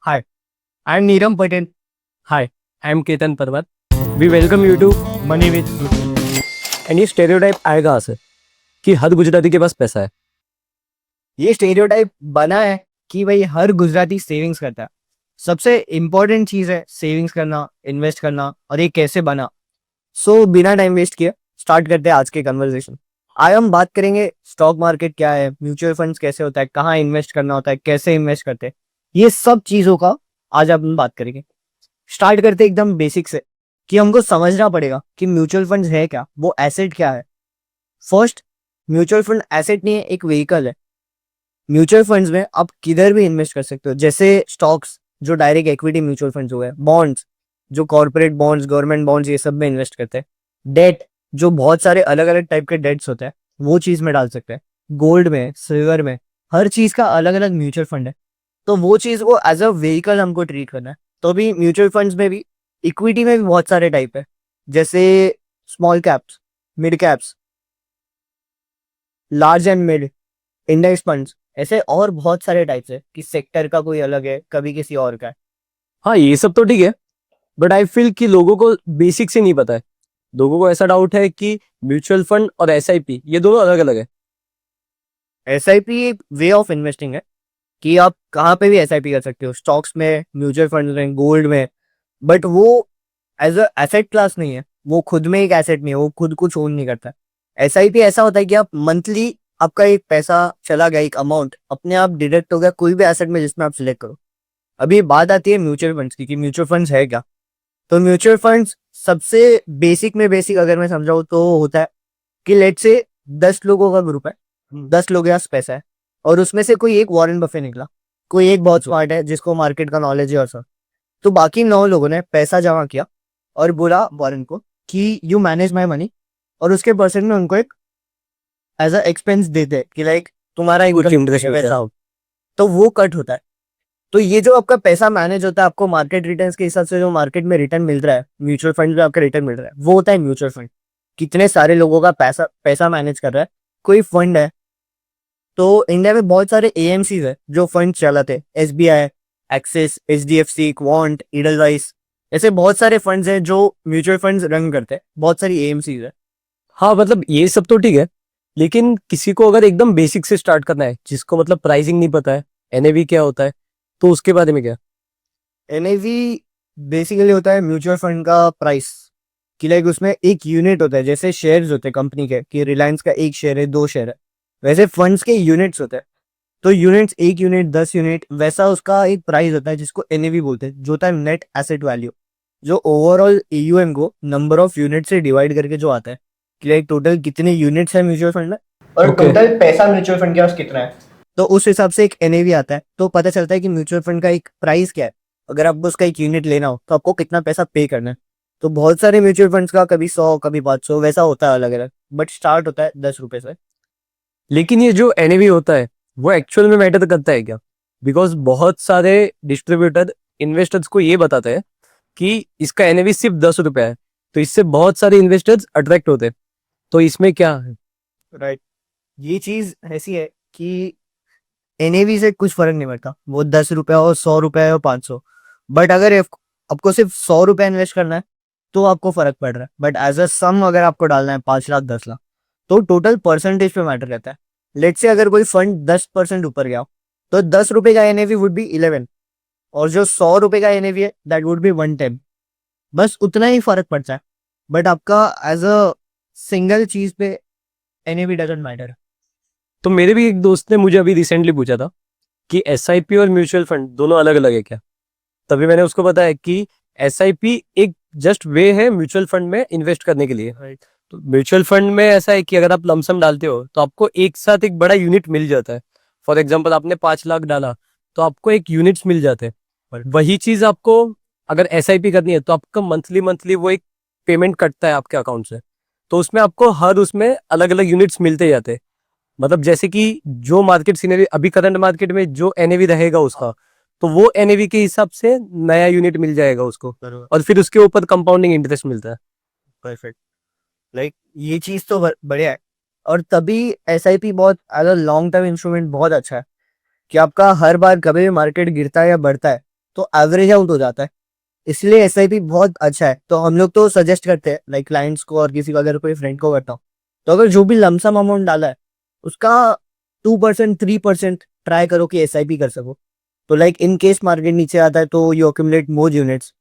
Hi, I'm Neeram Patel. Hi, I'm Ketan Parvat. We welcome you to Money with Ruchi. and ये stereotype आया कहाँ से कि हर गुजराती के पास पैसा है। ये स्टेरियोटाइप बना है कि भाई हर गुजराती सेविंग्स करता है। सबसे इम्पोर्टेंट चीज है सेविंग्स करना, इन्वेस्ट करना। और ये कैसे बना? बिना टाइम वेस्ट किए स्टार्ट करते हैं आज के कन्वर्सेशन। आज हम बात करेंगे स्टॉक मार्केट क्या है, म्यूचुअल फंड्स कैसे होता है, कहाँ इन्वेस्ट करना होता है, कैसे इन्वेस्ट करते हैं, ये सब चीजों का आज हम बात करेंगे। स्टार्ट करते एकदम बेसिक से कि हमको समझना पड़ेगा कि म्यूचुअल फंड्स है क्या, वो एसेट क्या है। फर्स्ट, म्यूचुअल फंड एसेट नहीं है, एक व्हीकल है। म्यूचुअल फंड्स में आप किधर भी इन्वेस्ट कर सकते हो, जैसे स्टॉक्स जो डायरेक्ट इक्विटी म्यूचुअल फंड्स हो गए, बॉन्ड्स जो कॉर्पोरेट बॉन्ड्स, गवर्नमेंट बॉन्ड्स, ये सब में इन्वेस्ट करते हैं। डेट जो बहुत सारे अलग अलग टाइप के डेट्स होते हैं वो चीज में डाल सकते हैं। गोल्ड में, सिल्वर में, हर चीज का अलग अलग म्यूचुअल फंड है। तो वो चीज को एज अ व्हीकल हमको ट्रीट करना है। तो भी म्यूचुअल फंड्स में भी, इक्विटी में भी बहुत सारे टाइप है, जैसे small caps, mid caps, large and mid, index funds, ऐसे और बहुत सारे टाइप्स है कि सेक्टर का कोई अलग है, कभी किसी और का है। हाँ, ये सब तो ठीक है, बट आई फील कि लोगों को बेसिक से नहीं पता है। लोगों को ऐसा डाउट है कि म्यूचुअल फंड और एसआईपी ये दोनों अलग अलग है। एसआईपी एक वे ऑफ इन्वेस्टिंग है कि आप कहाँ पे भी एसआईपी कर सकते हो, स्टॉक्स में, म्यूचुअल फंड में, गोल्ड में। बट वो एज अ एसेट क्लास नहीं है, वो खुद में एक एसेट नहीं है, वो खुद कुछ ओन नहीं करता। एसआईपी ऐसा होता है कि आप मंथली, आपका एक पैसा चला गया, एक अमाउंट अपने आप डिडक्ट हो गया कोई भी एसेट में जिसमें आप सिलेक्ट करो। अभी बात आती है म्यूचुअल फंड्स की कि म्यूचुअल फंड्स है क्या। तो म्यूचुअल फंड्स सबसे बेसिक में बेसिक अगर मैं समझाऊं तो होता है कि लेट से 10 लोगों का ग्रुप है, 10 लोग के पास पैसा है, और उसमें से कोई एक वॉरेन बफे निकला, कोई एक बहुत स्मार्ट है जिसको मार्केट का नॉलेज है और सब। तो बाकी 9 लोगों ने पैसा जमा किया और बोला वॉरेन को कि यू मैनेज माई मनी, और उसके परसेंट में उनको एक एज अ एक्सपेंस देते कि लाइक तुम्हारा इनकम पैसा हो, तो वो कट होता है। तो ये जो आपका पैसा मैनेज होता है, आपको मार्केट रिटर्न्स के हिसाब से जो मार्केट में रिटर्न मिल रहा है, म्यूचुअल फंड में आपका रिटर्न मिल रहा है, वो होता है म्यूचुअल फंड। कितने सारे लोगों का पैसा पैसा मैनेज कर रहा है कोई फंड है। तो इंडिया में बहुत सारे एएमसीज है जो फंड चलाते, एसबीआई, एक्सिस, एचडीएफसी, क्वांट, इडलवाइस, ऐसे बहुत सारे फंड्स हैं जो म्यूचुअल फंड्स रन करते हैं, बहुत सारी एएमसीज है। हाँ, मतलब ये सब तो ठीक है, लेकिन किसी को अगर एकदम बेसिक से स्टार्ट करना है, जिसको मतलब प्राइसिंग नहीं पता है, एनएवी क्या होता है, तो उसके बारे में क्या। एनएवी बेसिकली होता है म्यूचुअल फंड का प्राइस, कि लाइक उसमें एक यूनिट होता है, जैसे शेयर्स होते हैं कंपनी के, कि रिलायंस का एक शेयर है, 2 शेयर है, वैसे फंड्स के यूनिट्स होते हैं। तो यूनिट्स, 1 यूनिट, 10 यूनिट, वैसा उसका एक प्राइस होता है जिसको एनएवी बोलते हैं, जो होता है नेट एसेट वैल्यू, जो ओवरऑल एयूएम को नंबर ऑफ यूनिट से डिवाइड करके जो आता है कि लाइक टोटल कितने यूनिट्स है म्यूचुअल फंड में, और Okay. टोटल पैसा म्यूचुअल फंड के पास कितना है। तो उस हिसाब से एक एनएवी आता है, तो पता चलता है कि म्यूचुअल फंड का एक प्राइस क्या है। अगर आपको उसका एक यूनिट लेना हो तो आपको कितना पैसा पे करना है। तो बहुत सारे म्यूचुअल फंड्स का कभी 100, कभी 500, वैसा होता है अलग अलग, बट स्टार्ट होता है 10 रुपए से। लेकिन ये जो एनएवी होता है वो एक्चुअल में मैटर करता है क्या? बिकॉज बहुत सारे डिस्ट्रीब्यूटर इन्वेस्टर्स को ये बताते हैं कि इसका एनएवी सिर्फ 10 रुपया है, तो इससे बहुत सारे इन्वेस्टर्स अट्रैक्ट होते हैं। तो इसमें क्या है? राइट, ये चीज ऐसी है कि एनएवी से कुछ फर्क नहीं पड़ता, वो 10 रुपया हो, 100 रुपया हो, 500। बट अगर आपको सिर्फ 100 रुपया इन्वेस्ट करना है तो आपको फर्क पड़ रहा है, बट एज अ सम अगर आपको डालना है 5 लाख, 10 लाख, तो टोटल परसेंटेज पे मैटर रहता है। लेट से अगर कोई फंड 10% ऊपर गया हो, तो 10 रुपए का एनएवी वुड बी 11, और जो 100 रुपए का एनएवी है दैट वुड बी 110। बस उतना ही फर्क पड़ता है, बट आपका एज अ सिंगल चीज पे एनएवी डजंट मैटर। तो मेरे भी एक दोस्त ने मुझे अभी रिसेंटली पूछा था कि एसआईपी और म्यूचुअल फंड दोनों अलग अलग है क्या। तभी मैंने उसको बताया कि एसआईपी एक जस्ट वे है म्यूचुअल फंड में इन्वेस्ट करने के लिए। राइट, तो म्यूचुअल फंड में ऐसा है कि अगर आप लमसम डालते हो तो आपको एक साथ एक बड़ा यूनिट मिल जाता है। फॉर एग्जाम्पल आपने 5 लाख डाला तो आपको एक यूनिट्स मिल जाते हैं। वही चीज आपको अगर एसआईपी करनी है तो आपका मंथली मंथली वो एक पेमेंट कटता है आपके अकाउंट से। तो उसमें आपको हर उसमें अलग अलग यूनिट्स मिलते जाते हैं। मतलब जैसे कि जो मार्केट सीनरी अभी करंट मार्केट में जो एनएवी रहेगा उसका, तो वो एनएवी के हिसाब से नया यूनिट मिल जाएगा उसको, और फिर उसके ऊपर कंपाउंडिंग इंटरेस्ट मिलता है। परफेक्ट। लाइक ये चीज तो बढ़िया है, और तभी एसआईपी बहुत as a long term instrument बहुत अच्छा है कि आपका हर बार कभी भी मार्केट गिरता है या बढ़ता है तो एवरेज आउट हो जाता है। इसलिए एसआईपी बहुत अच्छा है। तो हम लोग तो सजेस्ट करते हैं लाइक क्लाइंट्स को और किसी को, अगर कोई फ्रेंड को करता हूँ तो अगर जो भी लमसम अमाउंट डाला है उसका 2% 3% ट्राई करो कि एसआईपी कर सको। तो लाइक इन केस मार्केट नीचे आता है तो यू अक्यूमुलेट मोर यूनिट्स,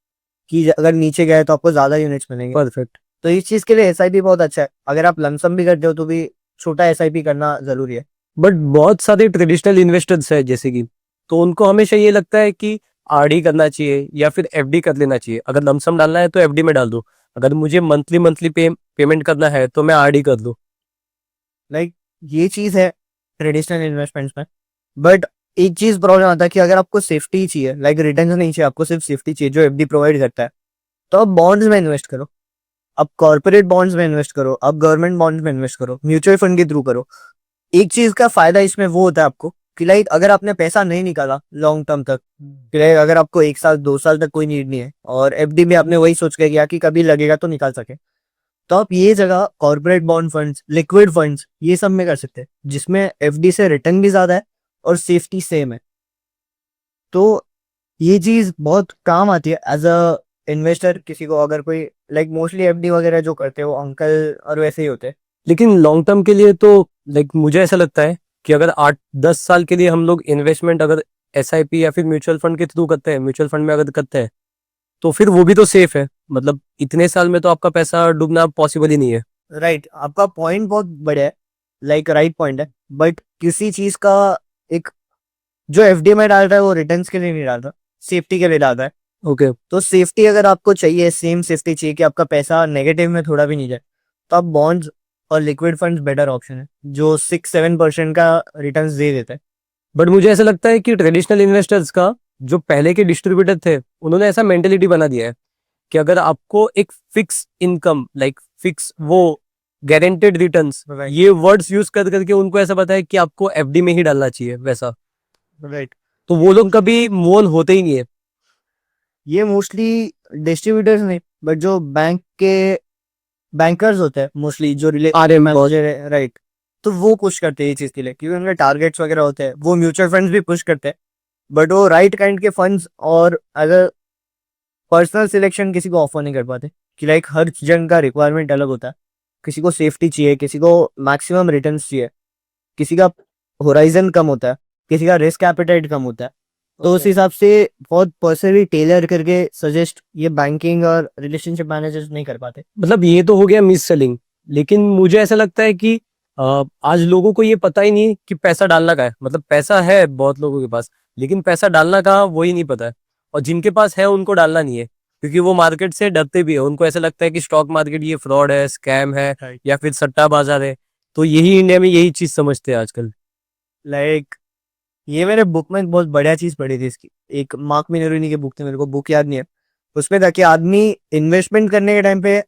कि अगर नीचे गए तो आपको ज्यादा यूनिट्स मिलेंगे। परफेक्ट। तो इस चीज के लिए एसआईपी बहुत अच्छा है। अगर आप लमसम भी करते हो तो भी छोटा एसआईपी करना जरूरी है। बट बहुत सारे ट्रेडिशनल इन्वेस्टर्स है जैसे कि, तो उनको हमेशा ये लगता है कि आरडी करना चाहिए या फिर एफडी कर लेना चाहिए। अगर लमसम डालना है तो एफडी में डाल दो, अगर मुझे मंथली मंथली पेमेंट करना है तो मैं आरडी कर दूं। लाइक ये चीज है ट्रेडिशनल इन्वेस्टमेंट्स में। बट एक चीज प्रॉब्लम आता है कि अगर आपको सेफ्टी चाहिए, लाइक रिटर्न नहीं चाहिए, आपको सिर्फ सेफ्टी चाहिए जो एफडी प्रोवाइड करता है, तो आप बॉन्ड्स में इन्वेस्ट करो। आप कॉर्पोरेट बॉन्ड्स में इन्वेस्ट करो, आप गवर्नमेंट बॉन्ड्स में इन्वेस्ट करो, म्यूचुअल फंड के थ्रू करो। एक चीज का फायदा इसमें वो होता है आपको कि लाइक अगर आपने पैसा नहीं निकाला लॉन्ग टर्म तक, कि लाइक अगर आपको 1 साल 2 साल तक कोई नीड नहीं है और एफडी में आपने वही सोच के किया कि कभी लगेगा तो निकाल सके, तो आप ये जगह corporate bond funds, liquid funds, ये सब में कर सकते हैं जिसमें एफडी से रिटर्न भी ज्यादा है और सेफ्टी सेम है। तो ये चीज बहुत काम आती है एज अ इन्वेस्टर किसी को। अगर कोई लाइक मोस्टली एफडी वगैरह जो करते हैं वो अंकल और वैसे ही होते हैं। लेकिन लॉन्ग टर्म के लिए तो लाइक मुझे ऐसा लगता है कि अगर 8-10 साल के लिए हम लोग इन्वेस्टमेंट अगर एसआईपी या फिर म्यूचुअल फंड के थ्रू करते हैं, म्यूचुअल फंड में अगर करते हैं, तो फिर वो भी तो सेफ है। मतलब इतने साल में तो आपका पैसा डूबना पॉसिबल ही नहीं है। राइट, आपका पॉइंट बहुत बढ़िया है, लाइक राइट पॉइंट है। बट किसी चीज का एक, जो एफडी में डाल रहा है वो रिटर्न्स के लिए नहीं डाल रहा, सेफ्टी के लिए डाल रहा है। ओके। तो सेफ्टी अगर आपको चाहिए, सेम सेफ्टी चाहिए कि आपका पैसा नेगेटिव में थोड़ा भी नहीं जाए, तो आप बॉन्ड्स और लिक्विड फंड्स बेटर ऑप्शन है जो 6-7% का रिटर्न्स दे देता है। बट मुझे ऐसा लगता है कि ट्रेडिशनल इन्वेस्टर्स का जो पहले के डिस्ट्रीब्यूटर थे उन्होंने ऐसा मेंटेलिटी बना दिया है कि अगर आपको एक फिक्स इनकम, लाइक फिक्स वो गारंटेड रिटर्न्स, Right. ये वर्ड्स यूज कर करके उनको ऐसा पता है कि आपको एफडी में ही डालना चाहिए वैसा। राइट, तो वो लोग कभी मूव ऑन होते ही नहीं है। ये मोस्टली डिस्ट्रीब्यूटर्स नहीं, बट जो बैंक के बैंकर्स होते हैं मोस्टली, जो मैनेजर है, राइट, तो वो पुश करते हैं ये चीज के लिए क्योंकि उनके टारगेट्स वगैरह होते हैं। वो म्यूचुअल फंड्स भी पुश करते हैं, बट वो राइट काइंड के फंड्स और अगर पर्सनल सिलेक्शन किसी को ऑफर नहीं कर पाते। कि लाइक हर जन का रिक्वायरमेंट अलग होता है। किसी को सेफ्टी चाहिए, किसी को मैक्सिमम रिटर्न्स चाहिए, किसी का होराइजन कम होता है, किसी का रिस्क एपेटाइट कम होता है। तो उस हिसाब से बहुत पर्सनली टेलर करके सजेस्ट ये बैंकिंग और रिलेशनशिप मैनेजर्स नहीं कर पाते। मतलब ये तो हो गया मिस सेलिंग। लेकिन मुझे ऐसा लगता है कि आज लोगों को ये पता ही नहीं कि पैसा डालना का है। मतलब पैसा है बहुत लोगों के पास, लेकिन पैसा डालना कहाँ वही नहीं पता है। और जिनके पास है उनको डालना नहीं है, क्योंकि वो मार्केट से डरते भी है। उनको ऐसा लगता है कि स्टॉक मार्केट ये फ्रॉड है, स्कैम है, Right. या फिर सट्टा बाजार है। तो यही इंडिया में यही चीज समझते हैं आजकल। लाइक ये मैंने बुक में बहुत बढ़िया चीज पढ़ी थी इसकी, एक मार्क मिनरोनी की बुक थी, मेरे को बुक याद नहीं है। उसमें था कि आदमी इन्वेस्टमेंट करने के टाइम पे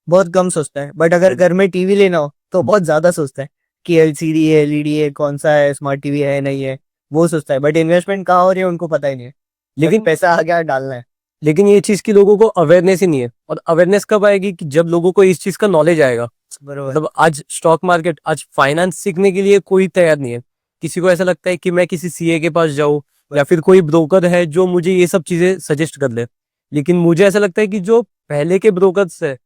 बहुत कम सोचता है, बट अगर घर में टीवी लेना हो तो बहुत ज्यादा सोचता है कि एलसीडी है, एलईडी है, कौन सा है, स्मार्ट टीवी है नहीं है, वो सोचता है। बट इन्वेस्टमेंट कहाँ हो रही है उनको पता ही नहीं है। लेकिन पैसा आ गया डालना है। लेकिन ये चीज की लोगों को अवेयरनेस ही नहीं है। और अवेयरनेस कब आएगी? कि जब लोगों को इस चीज का नॉलेज आएगा। बरोबर। मतलब आज स्टॉक मार्केट, आज फाइनेंस सीखने के लिए कोई तैयार नहीं है। किसी को ऐसा लगता है कि मैं किसी सीए के पास जाऊं, या फिर कोई ब्रोकर है जो मुझे ये सब चीजें सजेस्ट कर ले। लेकिन मुझे ऐसा लगता है कि जो पहले के ब्रोकर्स है,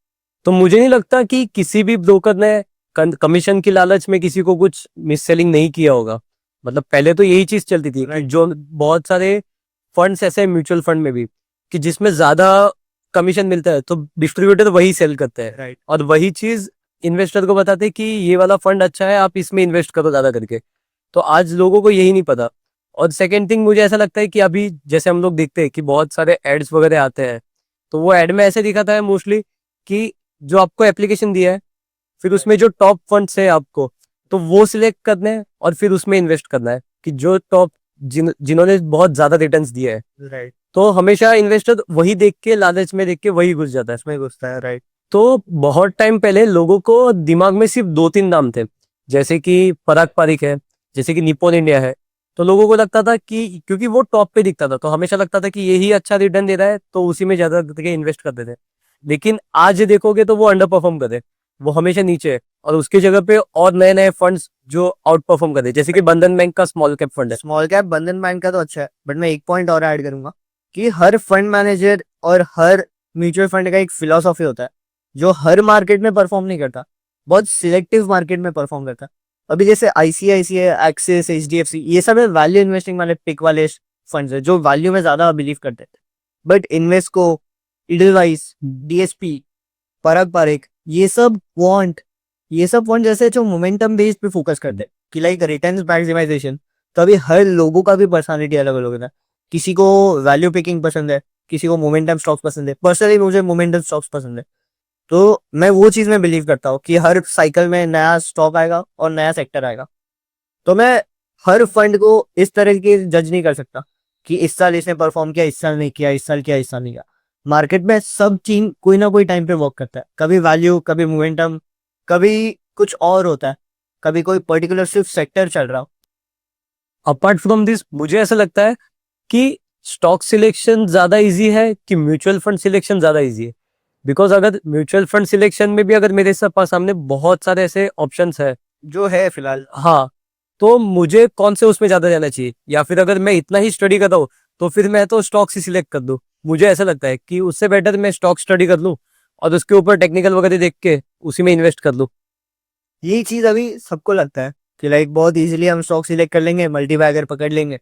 तो मुझे नहीं लगता कि किसी भी ब्रोकर ने कमीशन की लालच में किसी को कुछ मिस सेलिंग नहीं किया होगा। मतलब पहले तो यही चीज चलती थी कि जो बहुत सारे फंड्स ऐसे म्यूचुअल फंड में भी, कि जिसमें ज्यादा कमीशन मिलता है तो डिस्ट्रीब्यूटर वही सेल करते हैं। राइट, और वही चीज इन्वेस्टर को बताते हैं कि ये वाला फंड अच्छा है, आप इसमें इन्वेस्ट करो ज्यादा करके। तो आज लोगों को यही नहीं पता। और सेकेंड थिंग, मुझे ऐसा लगता है कि अभी जैसे हम लोग देखते हैं कि बहुत सारे एड्स वगैरह आते हैं, तो वो एड में ऐसे दिखाता है मोस्टली कि जो आपको एप्लीकेशन दिया है, फिर उसमें जो टॉप फंड्स है आपको, तो वो सिलेक्ट करना है और फिर उसमें इन्वेस्ट करना है। कि जो टॉप जिन्होंने बहुत ज्यादा रिटर्न्स दिए हैं, राइट, तो हमेशा इन्वेस्टर वही देख के, लालच में देख के वही घुस जाता है। इसमें घुसता है। राइट, तो बहुत टाइम पहले लोगों को दिमाग में सिर्फ 2-3 नाम थे, जैसे कि पराग पारिक है, जैसे कि निप्पॉन इंडिया है। तो लोगों को लगता था कि क्योंकि वो टॉप पे दिखता था, तो हमेशा लगता था कि यही अच्छा रिटर्न दे रहा है, तो उसी में ज्यादा करके इन्वेस्ट करते थे। लेकिन आज देखोगे तो वो अंडर परफॉर्म करे, वो हमेशा नीचे है। और उसकी जगह पे और नए नए फंड्स जो आउट परफॉर्म करे, जैसे कि बंधन बैंक का स्मॉल कैप फंड है। स्मॉल कैप बंधन बैंक का तो अच्छा है, बट मैं एक पॉइंट और ऐड करूंगा कि हर फंड मैनेजर और हर म्यूचुअल फंड का एक फिलॉसफी होता है जो हर मार्केट में परफॉर्म नहीं करता, बहुत सिलेक्टिव मार्केट में परफॉर्म करता है। अभी जैसे आईसीआईसीआई, एक्सिस, एचडीएफसी, ये सब है वैल्यू इन्वेस्टिंग वाले पिक वाले फंड्स है जो वैल्यू में ज्यादा बिलीव करते हैं। But Invesco, Edelweiss, DSP, Parag Parekh, ये सब फंड जैसे जो मोमेंटम बेस्ड पे फोकस करते हैं कि लाइक रिटर्न्स मैक्सिमाइजेशन। तो अभी हर लोगों का भी पर्सनालिटी अलग अलग होता है। किसी को वैल्यू पिकिंग पसंद है, किसी को मोमेंटम स्टॉक्स पसंद है। पर्सनली मुझे मोमेंटम स्टॉक्स पसंद है। तो मैं वो चीज में बिलीव करता हूँ कि हर साइकिल में नया स्टॉक आएगा और नया सेक्टर आएगा। तो मैं हर फंड को इस तरह की जज नहीं कर सकता कि इस साल इसने परफॉर्म किया, इस साल नहीं किया, इस साल किया, इस साल नहीं किया। मार्केट में सब चीज कोई ना कोई टाइम पे वर्क करता है, कभी वैल्यू, कभी मोमेंटम, कभी कुछ और होता है, कभी कोई पर्टिकुलर सिर्फ सेक्टर चल रहा हो। अपार्ट फ्रॉम दिस मुझे ऐसा लगता है कि स्टॉक सिलेक्शन ज्यादा इजी है कि म्यूचुअल फंड सिलेक्शन ज्यादा इजी है। बिकॉज अगर म्यूचुअल फंड सिलेक्शन में भी अगर मेरे सामने बहुत सारे ऐसे ऑप्शंस है, जो है फिलहाल। हाँ, तो मुझे कौन से उसमें ज्यादा जाना चाहिए, या फिर अगर मैं इतना ही स्टडी कर रहा हूँ तो फिर मैं तो स्टॉक्स ही सिलेक्ट कर दूं। मुझे ऐसा लगता है कि उससे बेटर मैं स्टॉक स्टडी कर लूं और उसके ऊपर टेक्निकल वगैरह देख के उसी में इन्वेस्ट कर लूं। यही चीज अभी सबको लगता है कि लाइक बहुत इजीली हम स्टॉक सिलेक्ट कर लेंगे, मल्टी बैगर पकड़ लेंगे।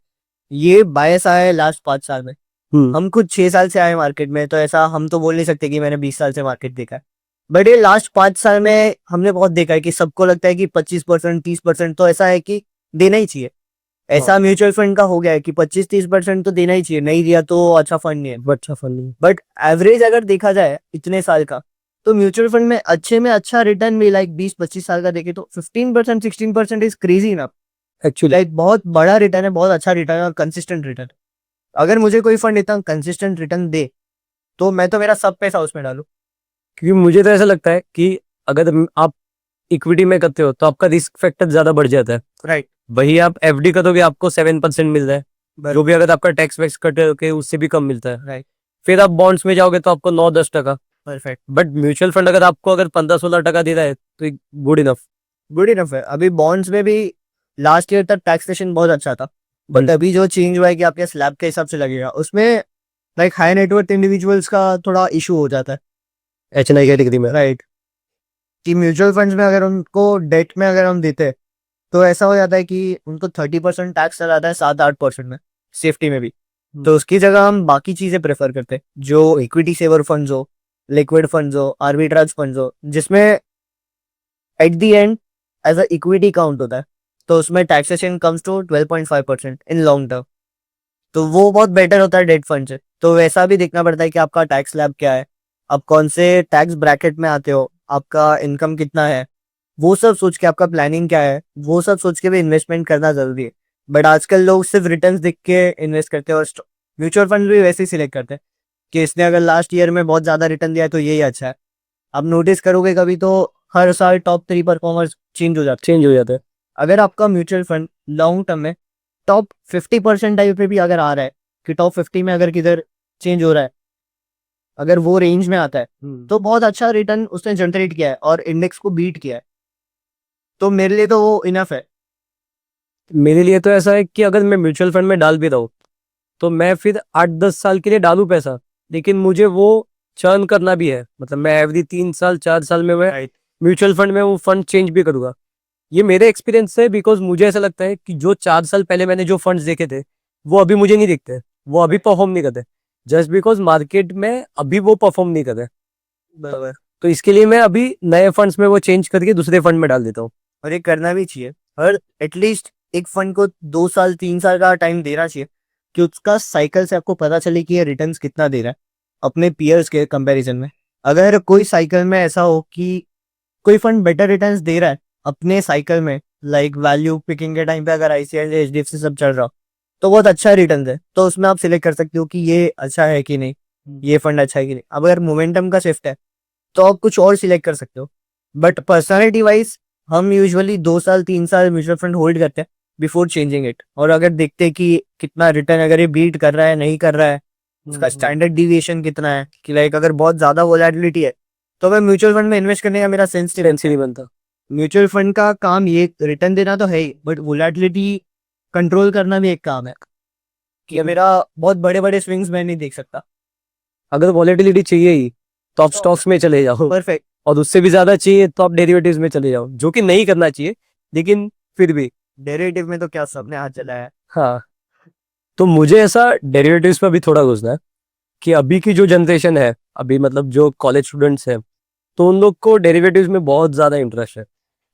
ये बायस आया है लास्ट 5 साल में। हम खुद 6 साल से आए मार्केट में, तो ऐसा हम तो बोल नहीं सकते कि मैंने 20 साल से मार्केट देखा है। बट ये लास्ट 5 साल में हमने बहुत देखा है कि सबको लगता है कि 25%, 30% तो ऐसा है कि देना ही चाहिए। ऐसा म्यूचुअल फंड का हो गया है कि 25-30% तो देना ही चाहिए, नहीं दिया तो अच्छा फंड नहीं है। अच्छा फंड नहीं। बट एवरेज अगर देखा जाए इतने साल का, तो म्यूचुअल फंड में अच्छा रिटर्न भी लाइक 20-25 साल का देखे तो 15%, 16% इज क्रेजी ना। एक्चुअली लाइक बहुत बड़ा रिटर्न है, बहुत अच्छा रिटर्न है और कंसिस्टेंट रिटर्न। अगर मुझे कोई फंड इतना कंसिस्टेंट रिटर्न दे तो मैं तो मेरा सब पैसा उसमें डालूं। क्योंकि मुझे तो ऐसा लगता है कि अगर आप इक्विटी में करते हो तो आपका रिस्क फैक्टर ज्यादा बढ़ जाता है। राइट। वही आप एफडी करोगे आपको 7% मिल रहा है, जो भी अगर आपका टैक्स वैक्स कटे उससे भी कम मिलता है। राइट। फिर आप बॉन्ड्स में जाओगे तो आपको 9-10%। परफेक्ट। बट म्यूचुअल फंड अगर आपको अगर 15-16% दे रहा है तो गुड इनफ। गुड इनफ है। अभी बॉन्ड्स में भी लास्ट ईयर तक टैक्सेशन बहुत अच्छा था। बट अभी जो चेंज हुआ है कि आपके स्लैब के हिसाब से लगेगा, उसमें लाइक हाई नेटवर्थ इंडिविजुअल्स का थोड़ा इशू हो जाता है। HNI कैटेगरी में। राइट। कि म्यूचुअल फंड्स में अगर उनको डेट में अगर हम देते हैं तो ऐसा हो जाता है कि उनको 30% टैक्स चला जाता है, 7-8% में, सेफ्टी में भी। तो उसकी जगह हम बाकी चीजें प्रेफर करते हैं, जो इक्विटी सेवर फंड्स हो, लिक्विड फंड्स हो, आर्बिट्राज फंड्स हो, जिसमें at the end as a equity count होता है। तो उसमें taxation comes to 12.5% in long term. तो वो बहुत बेटर होता है डेट फंड से। तो वैसा भी देखना पड़ता है कि आपका टैक्स स्लैब क्या है, आप कौन से टैक्स ब्रैकेट में आते हो, आपका इनकम कितना है, वो सब सोच के, आपका प्लानिंग क्या है, वो सब सोच के भी इन्वेस्टमेंट करना जरूरी है। बट आजकल लोग सिर्फ रिटर्न्स देख के इन्वेस्ट करते हैं और म्यूचुअल फंड भी वैसे ही सिलेक्ट करते हैं कि इसने अगर लास्ट ईयर में बहुत ज्यादा रिटर्न दिया है तो यही अच्छा है। आप नोटिस करोगे कभी तो हर साल टॉप 3 परफॉर्मर्स चेंज हो जाते हैं। अगर आपका म्यूचुअल फंड लॉन्ग टर्म में टॉप 50% टाइप पे भी अगर आ रहा है कि टॉप 50 में अगर किधर चेंज हो रहा है, अगर वो रेंज में आता है तो बहुत अच्छा रिटर्न उसने जनरेट किया है और इंडेक्स को बीट किया है। तो मेरे लिए तो वो इनफ है। मेरे लिए तो ऐसा है कि अगर मैं म्यूचुअल फंड में डाल भी रहा हूँ तो मैं फिर 8-10 साल के लिए डालू पैसा, लेकिन मुझे वो चर्न करना भी है। मतलब मैं एवरी 3 साल 4 साल में मैं राइट। म्यूचुअल फंड में वो फंड चेंज भी करूंगा। ये मेरे एक्सपीरियंस से, बिकॉज मुझे ऐसा लगता है कि जो 4 साल पहले मैंने जो फंड्स देखे थे वो अभी मुझे नहीं दिखते, वो अभी परफॉर्म नहीं करते, जस्ट बिकॉज मार्केट में अभी वो परफॉर्म नहीं कर रहे। बराबर। तो इसके लिए मैं अभी नए फंड्स में वो चेंज करके दूसरे फंड में डाल देता हूँ। और ये करना भी चाहिए। हर एटलीस्ट एक फंड को 2 साल 3 साल का टाइम देना चाहिए कि उसका साइकिल से आपको पता चले कि ये रिटर्न्स कितना दे रहा है अपने पीयर्स के कंपैरिजन में। अगर कोई साइकिल में ऐसा हो कि कोई फंड बेटर रिटर्न्स दे रहा है अपने साइकिल में, लाइक वैल्यू पिकिंग के टाइम पे अगर आईसीआईसीआई, एचडीएफसी सब चल रहा हो तो बहुत अच्छा रिटर्न है, तो उसमें आप सिलेक्ट कर सकते हो कि ये अच्छा है कि नहीं, ये फंड अच्छा है कि नहीं। अब अगर मोमेंटम का शिफ्ट है तो आप कुछ और सिलेक्ट कर सकते हो। बट पर्सनालिटी वाइज हम यूजुअली 2 साल 3 साल म्यूचुअल फंड होल्ड करते हैं बिफोर चेंजिंग इट। और अगर देखते हैं कि कितना रिटर्न, अगर ये बीट कर रहा है नहीं कर रहा है, उसका स्टैंडर्ड डिविएशन कितना है, कि लाइक अगर बहुत ज्यादा वोलेटिलिटी है तो मैं म्यूचुअल फंड में इन्वेस्ट करने का मेरा सेंस नहीं बनता। म्यूचुअल फंड का काम ये रिटर्न देना तो है ही, बट वोलेटिलिटी कंट्रोल करना भी एक काम है कि मेरा बहुत बड़े बड़े स्विंग्स मैं नहीं देख सकता। अगर वॉलेटिलिटी चाहिए ही तो आप स्टॉक्स में चले जाओ, परफेक्ट। और उससे भी ज्यादा चाहिए तो आप डेरिवेटिव्स में चले जाओ, जो कि नहीं करना चाहिए, लेकिन फिर भी। डेरिवेटिव में तो क्या सबने हाथ चलाया है। हाँ, तो मुझे ऐसा डेरिवेटिव्स में भी थोड़ा घुसना है कि अभी की जो जनरेशन है, अभी मतलब जो कॉलेज स्टूडेंट्स हैं, तो उन लोग को डेरिवेटिव्स में बहुत ज्यादा इंटरेस्ट है।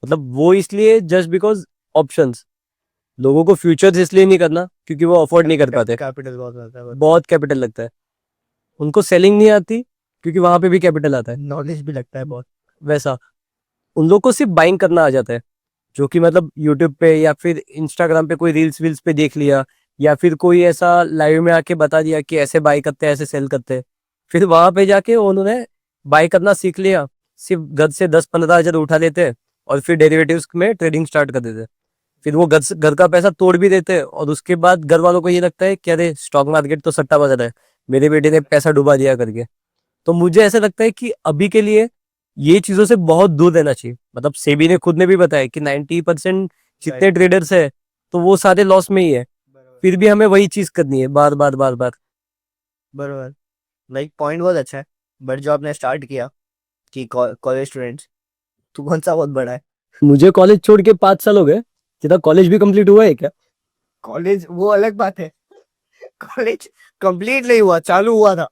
मतलब वो इसलिए जस्ट बिकॉज ऑप्शंस, लोगों को फ्यूचर्स इसलिए नहीं करना क्योंकि वो अफोर्ड नहीं कर पाते, कैपिटल बहुत ज्यादा है, बहुत कैपिटल लगता है। उनको सेलिंग नहीं आती क्योंकि वहां पे भी कैपिटल आता है। नॉलेज भी लगता है बहुत। वैसा उन लोग को सिर्फ बाइंग करना आ जाता है, जो कि मतलब यूट्यूब पे या फिर इंस्टाग्राम पे कोई रील्स वील्स पे देख लिया, या फिर कोई ऐसा लाइव में आके बता दिया कि ऐसे बाई करते हैं, ऐसे सेल करते हैं। फिर वहां पे जाके उन्होंने बाई करना सीख लिया, सिर्फ घर से 10-15 हजार उठा लेते और फिर डेरिवेटिव्स में ट्रेडिंग स्टार्ट कर देते। फिर वो घर का पैसा तोड़ भी देते, और उसके बाद घर वालों को ये लगता है कि अरे स्टॉक मार्केट तो सट्टा बाजार है, मेरे बेटे ने पैसा डुबा दिया करके। तो मुझे ऐसा लगता है कि अभी के लिए ये चीजों से बहुत दूर रहना चाहिए। मतलब सेबी ने खुद ने भी बताया कि 90% जितने ट्रेडर्स है तो वो सारे लॉस में ही है, फिर भी हमें वही चीज करनी है बार बार बार बार। बरोबर। लाइक पॉइंट बहुत अच्छा है। बट जो आपने स्टार्ट किया कि कॉलेज स्टूडेंट्स, तू कौन सा बहुत बड़ा है। मुझे कॉलेज छोड़ के 5 साल हो गए, कितना कॉलेज भी कंप्लीट हुआ है क्या? कॉलेज वो अलग बात है। कॉलेज कंप्लीट नहीं हुआ, चालू हुआ था।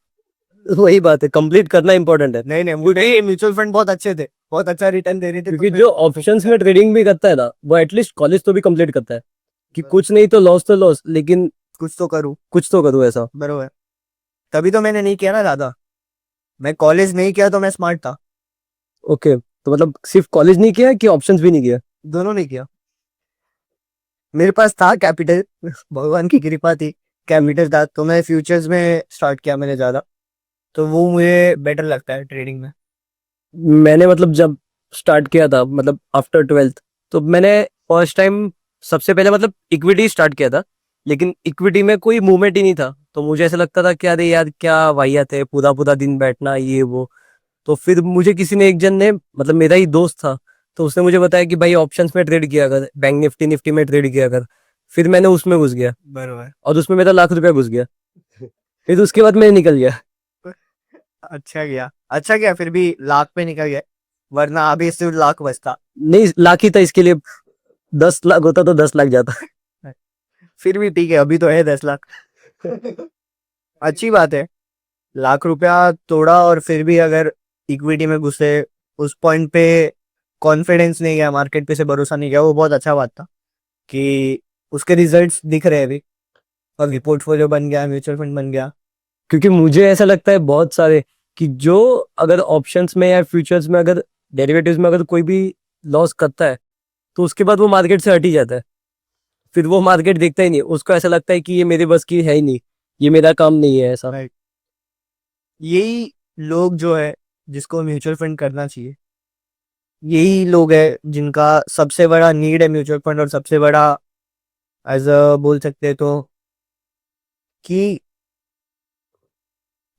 वही बात है, कंप्लीट करना इंपॉर्टेंट है। नहीं नहीं, मुझे म्यूचुअल फंड बहुत अच्छे थे, बहुत अच्छा रिटर्न दे रहे थे, क्योंकि तो जो ऑप्शंस में ट्रेडिंग भी करता है ना, वो एटलीस्ट कॉलेज तो भी कंप्लीट करता है कि कुछ नहीं तो लॉस, लेकिन कुछ तो करूँ। कुछ तो करूँ ऐसा। बरोबर। तभी तो मैंने नहीं किया ना ज्यादा। मैं कॉलेज नहीं किया तो मैं स्मार्ट था। ओके, तो मतलब सिर्फ कॉलेज नहीं किया कि ऑप्शंस भी नहीं किया? दोनों नहीं किया। मेरे पास था कैपिटल, भगवान की कृपा थी, कैपिटल था, तो मैं फ्यूचर्स में स्टार्ट किया मैंने ज्यादा। तो वो मुझे बेटर लगता है ट्रेडिंग में। मैंने मतलब जब स्टार्ट किया था, मतलब आफ्टर 12th, तो मैंने फर्स्ट टाइम सबसे पहले मतलब इक्विटी स्टार्ट किया था, लेकिन इक्विटी में कोई मूवमेंट ही नहीं था। तो मुझे ऐसा लगता था कि अरे यार क्या वाहियात है, पूरा पूरा दिन बैठना ये वो। तो फिर मुझे किसी ने, एक जन ने, मतलब मेरा ही दोस्त था, तो उसने मुझे बताया कि भाई ऑप्शंस में ट्रेड किया कर, बैंक निफ्टी निफ्टी में ट्रेड किया कर। फिर मैंने उसमें घुस गया, बरोबर। और उसमें मेरा लाख रुपया घुस गया। फिर उसके बाद मैं निकल गया। अच्छा गया, फिर भी लाख पे निकल गए, वरना अभी सिर्फ लाख बचता। नहीं, लाख ही था, इसके लिए 10 लाख होता तो 10 लाख जाता। फिर भी ठीक है, अभी तो है 10 लाख। अच्छी बात है। लाख रुपया तोड़ा और फिर भी अगर इक्विटी में घुसे, उस पॉइंट पे कॉन्फिडेंस नहीं गया, मार्केट पे से भरोसा नहीं गया, वो बहुत अच्छा बात था कि उसके रिजल्ट्स दिख रहे हैं अभी, और पोर्टफोलियो बन गया, म्यूचुअल फंड बन गया। क्योंकि मुझे ऐसा लगता है बहुत सारे कि जो अगर ऑप्शंस में या फ्यूचर्स में, अगर डेरिवेटिव्स में अगर कोई भी लॉस करता है, तो उसके बाद वो मार्केट से हट ही जाता है। फिर वो मार्केट देखता ही नहीं, उसको ऐसा लगता है कि ये मेरे बस की है ही नहीं, ये मेरा काम नहीं है ऐसा। राइट। यही लोग जो है, जिसको म्यूचुअल फंड करना चाहिए, यही लोग है जिनका सबसे बड़ा नीड है म्यूचुअल फंड, और सबसे बड़ा एज अ बोल सकते हैं तो कि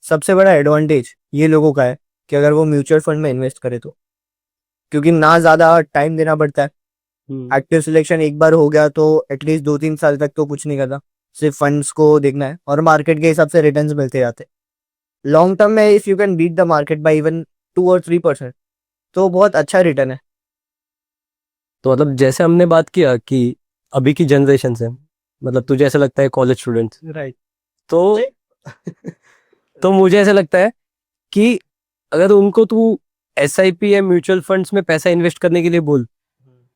सबसे बड़ा एडवांटेज ये लोगों का है कि अगर वो म्यूचुअल फंड में इन्वेस्ट करे तो, क्योंकि ना ज्यादा टाइम देना पड़ता है। एक्टिव सिलेक्शन एक बार हो गया तो एटलीस्ट 2-3 साल तक तो कुछ नहीं करना, सिर्फ फंड्स को देखना है, और मार्केट के हिसाब से रिटर्न्स मिलते जाते हैं। लॉन्ग टर्म में if you can beat the market by even 2 और 3%, तो बहुत अच्छा रिटर्न है। तो मतलब जैसे हमने बात किया कि अभी की जनरेशन से, मतलब तुझे ऐसा लगता है कॉलेज स्टूडेंट्स, राइट। तो तो मुझे ऐसा लगता है कि अगर उनको तू SIP या म्यूचुअल फंड्स में पैसा इन्वेस्ट करने के लिए बोल,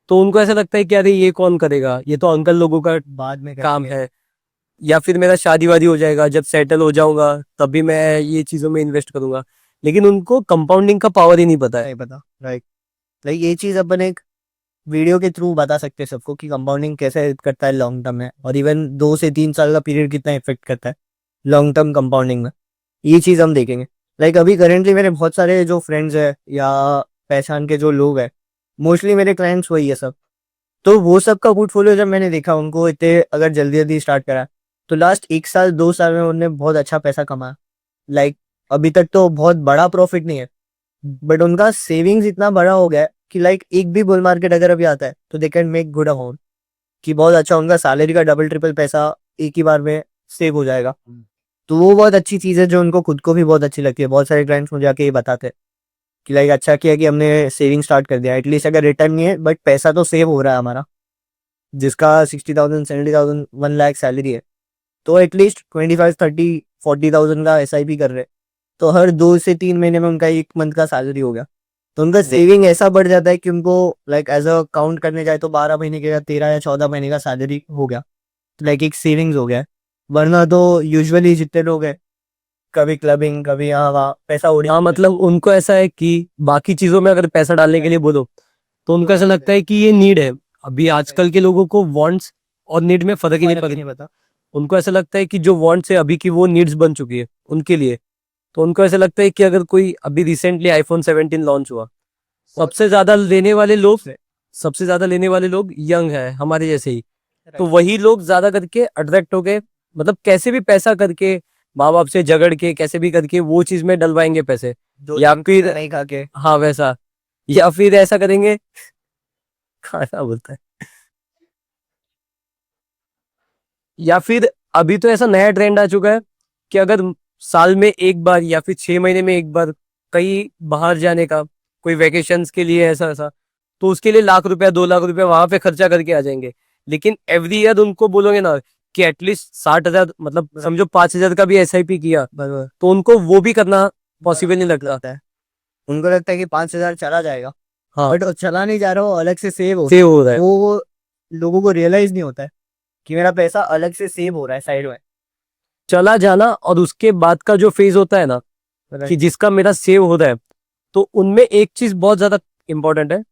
तो उनको ऐसा लगता है कि अरे ये कौन करेगा, ये तो अंकल लोगों का बाद में काम करेंगे। है, या फिर मेरा शादी वादी हो जाएगा, जब सेटल हो जाऊंगा तभी मैं ये चीजों में इन्वेस्ट करूंगा। लेकिन उनको कंपाउंडिंग का पावर ही नहीं पता है। नहीं पता। राइट। लाइक ये चीज अपन एक वीडियो के थ्रू बता सकते हैं सबको कि कंपाउंडिंग कैसे हेल्प करता है लॉन्ग टर्म में, और इवन 2 से 3 साल का पीरियड कितना इफेक्ट करता है लॉन्ग टर्म कंपाउंडिंग में, ये चीज हम देखेंगे। लाइक अभी करेंटली मेरे बहुत सारे जो फ्रेंड्स है या पहचान के जो लोग हैं, मोस्टली मेरे क्लाइंट्स वही है सब। तो वो सब का पोर्टफोलियो जब मैंने देखा, उनको इतने अगर जल्दी जल्दी स्टार्ट करा, तो लास्ट 1 साल 2 साल में उन्होंने बहुत अच्छा पैसा कमाया। लाइक अभी तक तो बहुत बड़ा प्रॉफिट नहीं है, बट उनका सेविंग्स इतना बड़ा हो गया है कि लाइक एक भी बुल मार्केट अगर अभी आता है तो they can make good amount, कि बहुत अच्छा उनका सैलरी का डबल ट्रिपल पैसा एक ही बार में सेव हो जाएगा। तो वो बहुत अच्छी चीज़ है जो उनको खुद को भी बहुत अच्छी लगती है। बहुत सारे क्लाइंट्स मुझे आके ये बताते हैं कि लाइक अच्छा किया कि हमने सेविंग स्टार्ट कर दिया, एटलीस्ट अगर रिटर्न नहीं है बट पैसा तो सेव हो रहा है हमारा। जिसका 60,000 70,000 1 लाख सैलरी है, तो एटलीस्ट 25 30 40,000 का SIP कर रहे हैं, तो हर 2 से 3 महीने में उनका 1 मंथ का सैलरी हो गया। तो उनका सेविंग ऐसा बढ़ जाता है कि उनको लाइक एज अ काउंट करने जाए तो 12 महीने के या 13 या 14 महीने का सैलरी हो गया, तो लाइक एक सेविंग्स हो गया है। वरना तो यूजुअली जितने लोग हैं, कभी क्लबिंग कभी यहाँ वहाँ पैसा उड़ी। हाँ मतलब उनको ऐसा है कि बाकी चीजों में अगर पैसा डालने के लिए बोलो तो उनको ऐसा लगता है कि ये नीड है। अभी आजकल के लोगों को वांट्स और नीड में फर्क ही नहीं पता। उनको ऐसा लगता है कि जो वांट्स है अभी की वो नीड्स बन चुकी है उनके लिए। तो उनको ऐसा लगता है कि अगर कोई अभी रिसेंटली आईफोन 17 लॉन्च हुआ, सबसे ज्यादा लेने वाले लोग यंग है हमारे जैसे ही। तो वही लोग ज्यादा करके अट्रैक्ट हो गए, मतलब कैसे भी पैसा करके माँ बाप से झगड़ के कैसे भी करके वो चीज में डलवाएंगे पैसे, या फिर नहीं खा के। हाँ वैसा, या फिर ऐसा करेंगे खाना बोलता है, या फिर अभी तो ऐसा नया ट्रेंड आ चुका है कि अगर साल में एक बार या फिर 6 महीने में एक बार कहीं बाहर जाने का, कोई वेकेशंस के लिए ऐसा ऐसा, तो उसके लिए ₹1,00,000 ₹2,00,000 वहां पे खर्चा करके आ जाएंगे। लेकिन एवरी ईयर उनको बोलोगे ना कि एटलीस्ट 60,000, मतलब समझो 5,000 का भी SIP किया, बराबर तो उनको वो भी करना पॉसिबल नहीं लगता है। उनको लगता है कि 5,000 चला जाएगा, हाँ बट चला नहीं जा रहा, वो अलग से सेव हो सेव हो रहा है। वो लोगों को रियलाइज नहीं होता है कि मेरा पैसा अलग से सेव हो रहा है साइड में। चला जाना और उसके बाद का जो फेज होता है ना, कि जिसका मेरा सेव हो रहा है, तो उनमें एक चीज बहुत ज्यादा इंपॉर्टेंट है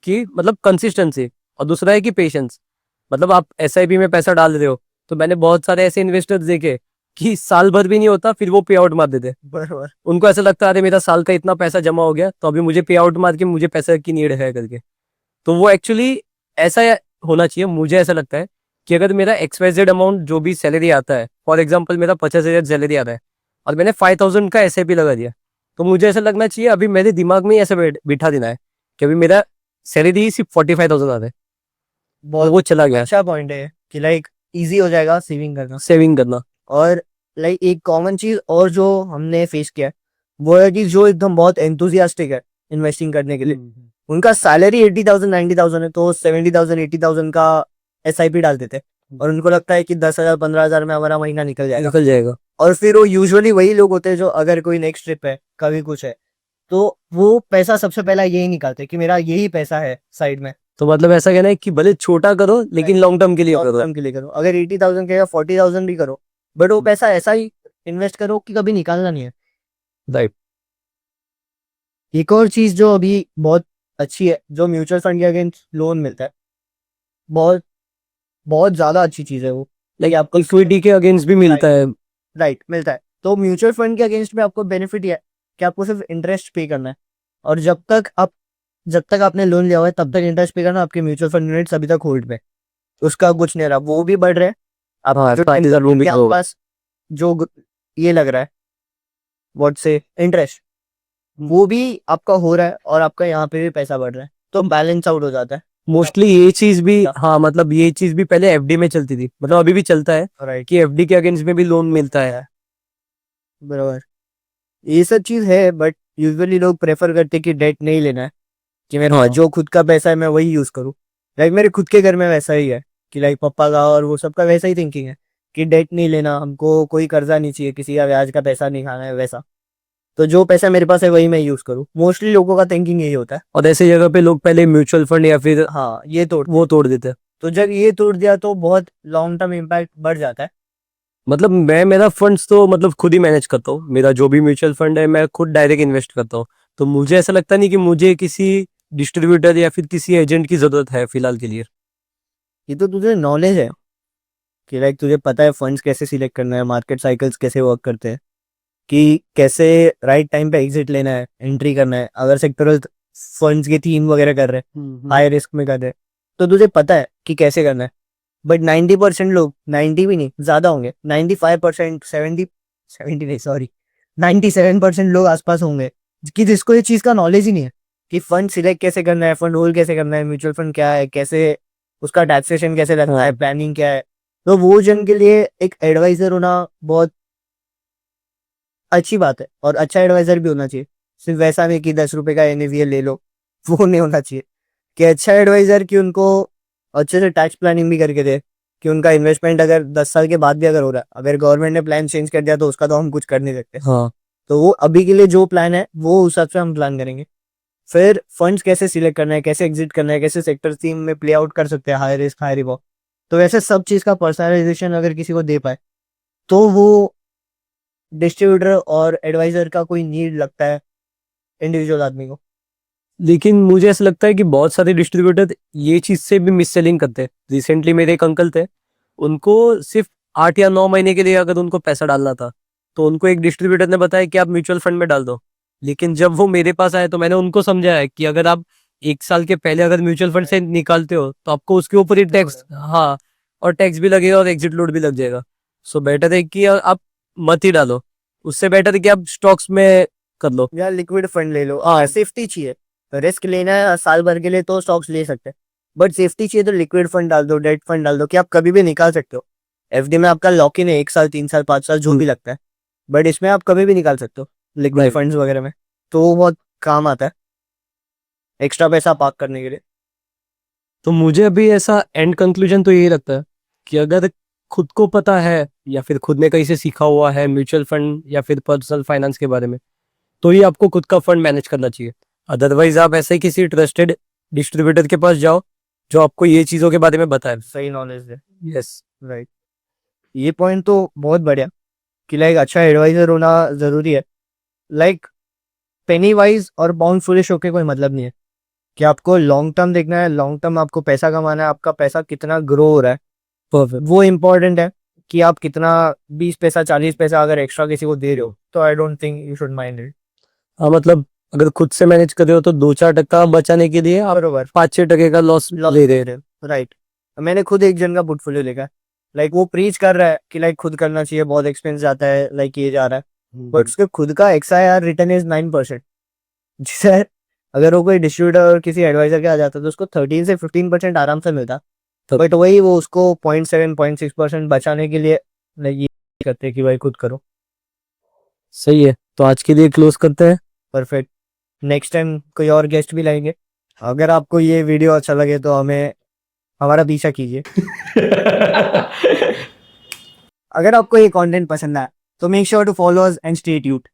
कि मतलब कंसिस्टेंसी, और दूसरा है कि पेशेंस। मतलब आप SIP में पैसा डाल रहे हो, तो मैंने बहुत सारे ऐसे इन्वेस्टर्स देखे कि साल भर भी नहीं होता फिर वो पे आउट मार देते। बराबर। उनको ऐसा लगता है अरे मेरा साल का इतना पैसा जमा हो गया तो अभी मुझे पे आउट मार के मुझे पैसे की नीड है करके। तो वो एक्चुअली ऐसा होना चाहिए, मुझे ऐसा लगता है कि अगर मेरा XYZ अमाउंट जो भी सैलरी आता है, फॉर एग्जाम्पल मेरा 50,000 सैलरी आता है और मैंने 5,000 का SIP लगा दिया, तो मुझे ऐसा लगना चाहिए अभी मेरे दिमाग में ही ऐसा बिठा देना है कि अभी मेरा सैलरी ही सिर्फ 45,000 आता है और बहुत वो चला गया अच्छा पॉइंट है कि लाइक इजी हो जाएगा सेविंग करना। सेविंग करना। और लाइक एक कॉमन चीज और जो हमने फेस किया है, वो है कि जो एकदम बहुत एंथुजियास्टिक है इन्वेस्टिंग करने के लिए, उनका सैलरी 80,000 90,000 है, तो 70,000 80,000 का SIP डाल देते हैं और उनको लगता है कि 10,000 15,000 में हमारा महीना निकल जाएगा। और फिर वो यूजुअली वही लोग होते हैं जो अगर कोई नेक्स्ट ट्रिप है, कभी कुछ है, तो वो पैसा सबसे पहला यही निकालते हैं कि मेरा यही पैसा है साइड में। तो मतलब ऐसा कहना है कि भले छोटा करो लेकिन लॉन्ग टर्म के लिए लॉन्ग करो। टर्म के लिए करो, अगर 80,000 के या 40,000 भी करो, बट वो पैसा ऐसा ही इन्वेस्ट करो कि कभी निकालना नहीं है। राइट। एक और चीज जो अभी बहुत अच्छी है, जो म्यूचुअल फंड के अगेंस्ट लोन मिलता है, बहुत बहुत ज्यादा अच्छी चीज है वो। लाइक आपको इक्विटी के अगेंस्ट भी मिलता है। राइट, मिलता है। तो म्यूचुअल फंड के अगेंस्ट में आपको बेनिफिट ये है कि आपको सिर्फ इंटरेस्ट पे करना है, और जब तक आपने लोन लिया हुआ है तब तक इंटरेस्ट पे करना। आपके म्यूचुअल फंड यूनिट्स अभी तक होल्ड पे, उसका कुछ नहीं रहा, वो भी बढ़ रहे हैं। हाँ, जो 5,000 रूम भी आपके होगा। पास जो ये लग रहा है व्हाट से इंटरेस्ट, वो भी आपका हो रहा है और आपका यहाँ पे भी पैसा बढ़ रहा है, तो बैलेंस आउट हो जाता है। मोस्टली ये चीज भी, हाँ मतलब ये चीज भी पहले FD में चलती थी, मतलब अभी भी चलता है राइट, कि FD के अगेंस्ट में भी लोन मिलता है। बराबर। ये सब चीज है, बट यूजुअली लोग प्रेफर करते हैं कि डेट नहीं लेना है, कि मेरा जो खुद का पैसा है मैं वही यूज करूँ। लाइक मेरे खुद के घर में वैसा ही है कि लाइक पापा का और वो सबका वैसा ही थिंकिंग है कि डेट नहीं लेना, हमको कोई कर्जा नहीं चाहिए, किसी का ब्याज का पैसा नहीं खाना है वैसा। तो जो पैसा मेरे पास है वही मैं यूज करूँ, मोस्टली लोगों का थिंकिंग यही होता है। और ऐसे जगह पे लोग पहले म्यूचुअल फंड या फिर हाँ, ये वो तोड़ देते हैं। तो जब ये तोड़ दिया तो बहुत लॉन्ग टर्म इम्पैक्ट बढ़ जाता है। मतलब मैं मेरा फंड्स तो मतलब खुद ही मैनेज करता हूँ, मेरा जो भी म्यूचुअल फंड है मैं खुद डायरेक्ट इन्वेस्ट करता हूँ। तो मुझे ऐसा लगता नहीं कि मुझे किसी डिस्ट्रीब्यूटर या फिर किसी एजेंट की जरूरत है फिलहाल के लिए। ये तो तुझे नॉलेज है कि लाइक तुझे पता है फंड्स कैसे सिलेक्ट करना है, मार्केट साइकिल्स कैसे वर्क करते हैं, कि कैसे राइट टाइम पे एग्जिट लेना है, एंट्री करना है। अगर सेक्टरल फंड्स के थीम वगैरह कर रहे हैं, हाई रिस्क में कर रहे हैं, तो तुझे पता है कि कैसे करना है। बट 90% लोग, 90 भी नहीं ज्यादा होंगे, 95% 70 नहीं सॉरी 97% लोग आसपास होंगे कि जिसको ये चीज का नॉलेज ही नहीं है कि फंड सिलेक्ट कैसे करना है, फंड होल्ड कैसे करना है, म्यूचुअल फंड क्या है, कैसे उसका टैक्सेशन कैसे लगना है, प्लानिंग क्या है। तो वो जन के लिए एक एडवाइजर होना बहुत अच्छी बात है, और अच्छा एडवाइजर भी होना चाहिए। सिर्फ वैसा नहीं कि 10 रुपए का एनएवीएल ले लो, वो नहीं होना चाहिए। कि अच्छा एडवाइजर कि उनको अच्छे से टैक्स प्लानिंग भी करके दे, कि उनका इन्वेस्टमेंट अगर 10 साल के बाद भी अगर हो रहा है, अगर गवर्नमेंट ने प्लान चेंज कर दिया तो उसका तो हम कुछ कर नहीं सकते। हाँ तो वो अभी के लिए जो प्लान है वो उस हिसाब से हम प्लान करेंगे। फिर फंड्स कैसे सिलेक्ट करना है, कैसे एग्जिट करना है, कैसे सेक्टर थीम में प्ले आउट कर सकते हैं, हाई रिस्क हाई रिवॉर्ड। तो वैसे सब चीज का पर्सनलाइजेशन अगर किसी को दे पाए तो वो डिस्ट्रीब्यूटर और एडवाइजर का कोई नीड लगता है इंडिविजुअल आदमी को। लेकिन मुझे ऐसा लगता है कि बहुत सारे डिस्ट्रीब्यूटर ये चीज से भी मिस सेलिंग करते हैं। रिसेंटली मेरे एक अंकल थे, उनको सिर्फ 8 या 9 महीने के लिए अगर उनको पैसा डालना था, तो उनको एक डिस्ट्रीब्यूटर ने बताया कि आप म्यूचुअल फंड में डाल दो। लेकिन जब वो मेरे पास आए तो मैंने उनको समझाया कि अगर आप 1 साल के पहले अगर म्यूचुअल फंड से निकालते हो तो आपको उसके ऊपर ही टैक्स, हाँ, और टैक्स भी लगेगा और एग्जिट लोड भी लग जाएगा। सो बेटर है कि आप मत ही डालो, उससे बेटर है कि आप स्टॉक्स में कर लो। या लिक्विड फंड ले लो, हाँ सेफ्टी चाहिए। रिस्क लेना है साल भर के लिए तो स्टॉक्स ले सकते हैं, बट सेफ्टी चाहिए तो लिक्विड फंड डाल दो, डेट फंड डाल दो, कि आप कभी भी निकाल सकते हो। एफडी में आपका लॉक इन है 1 साल 3 साल 5 साल जो भी लगता है, बट इसमें आप कभी भी निकाल सकते हो लिक्विड Right. फंड्स वगैरह में। तो वो बहुत काम आता है एक्स्ट्रा पैसा पार्क करने के लिए। तो मुझे अभी ऐसा एंड कंक्लूजन तो यही लगता है कि अगर खुद को पता है या फिर खुद ने कहीं से सीखा हुआ है म्यूचुअल फंड या फिर पर्सनल फाइनेंस के बारे में, तो ही आपको खुद का फंड मैनेज करना चाहिए। अदरवाइज आप ऐसे ही किसी ट्रस्टेड डिस्ट्रीब्यूटर के पास जाओ जो आपको ये चीजों के बारे में बताए। सही नॉलेज है। यस। राइट। ये पॉइंट तो बहुत बढ़िया कि लाइक अच्छा एडवाइजर होना जरूरी है। लाइक पेनी वाइज और बाउंड फुलिश होके कोई मतलब नहीं है, कि आपको लॉन्ग टर्म देखना है, लॉन्ग टर्म आपको पैसा कमाना है, आपका पैसा कितना ग्रो हो रहा है परफेक्ट। वो इम्पोर्टेंट है। कि आप कितना 20 पैसा 40 पैसा अगर एक्स्ट्रा किसी को दे रहे हो तो I don't think you should mind it. हाँ मतलब अगर खुद से मैनेज कर रहे हो तो 2-4 टका बचाने के लिए आप बरोबर 5-6 टके का लॉस ले रहे हैं। राइट। मैंने खुद एक जन का पोर्टफोलियो देखा है, लाइक वो प्रीच कर रहा है कि लाइक खुद करना चाहिए, बहुत एक्सपेंस जाता है, लाइक ये जा रहा है, बट उसके खुद का XIR रिटर्न इज 9%। जिसे अगर वो कोई डिस्ट्रीब्यूटर और किसी एडवाइजर के आ जाता तो उसको 13 से 15% आराम से मिलता। तब- बट वही वो उसको 0.7 0.6% बचाने के लिए like ये करते कि भाई खुद करो। सही है, तो आज के लिए क्लोज करते हैं। परफेक्ट। नेक्स्ट टाइम कोई और गेस्ट भी लाएंगे। अगर आपको ये वीडियो अच्छा लगे तो हमें हमारा पीछा कीजिए। अगर आपको ये कंटेंट पसंद आया तो make sure to follow us and stay tuned.